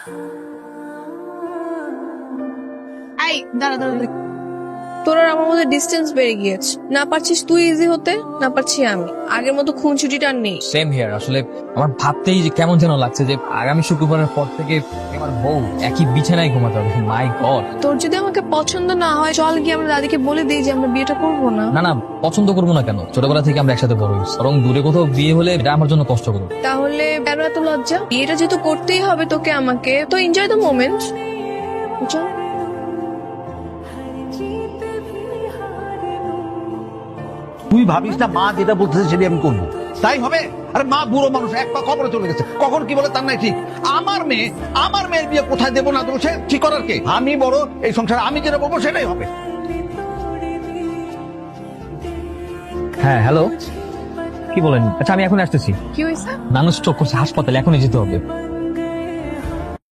এই দাঁড়া দাঁড়া দাঁড়া। তোর আর আমার মধ্যে ডিস্টেন্স বেড়ে গিয়েছে, না পারছিস তুই ইজি হতে, না পারছি আমি। আগের মতো খুনছুটিটা আর নেই। Same here. আসলে আমার ভাবতেই যে কেমন যেন লাগছে যে আগামী শুক্রবারের পর থেকে আমার বউ একই বিছানায় ঘুমাতে হবে। মাই গড। তোর যদি আমাকে পছন্দ না হয় চল গিয়ে আমরা দাদিকে বলে দিই যে আমরা বিয়েটা করবো না। না না, পছন্দ করবো না কেন? ছোটবেলা থেকে আমরা একসাথে বড় হয়েছি। বরং দূরে কোথাও বিয়ে হলে এটা আমার জন্য কষ্ট করবো। তাহলে কেন এত লজ্জা? বিয়েটা যেহেতু করতেই হবে তোকে আমাকে, তো এনজয় দ্য মোমেন্ট। চল। তুই ভাবিস না মা যেটা বলতেছে সেটা আমি করবো, তাই হবে? আরে মা বুড়ো মানুষ, এক পা খবরে চলে গেছে, কখন কি বলে তার নাই ঠিক। আমার মেয়ের বিয়ে কোথায় দেবো না দেবো সে ঠিক করার কে? আমি বড়, এই সংসারে আমি যেটা বলবো সেটাই হবে। হ্যাঁ হ্যালো, কি বলেন? আচ্ছা আমি এখন আসতেছি। কি হয়েছে? নানু স্ট্রোক করছে হাসপাতালে, এখনই যেতে হবে।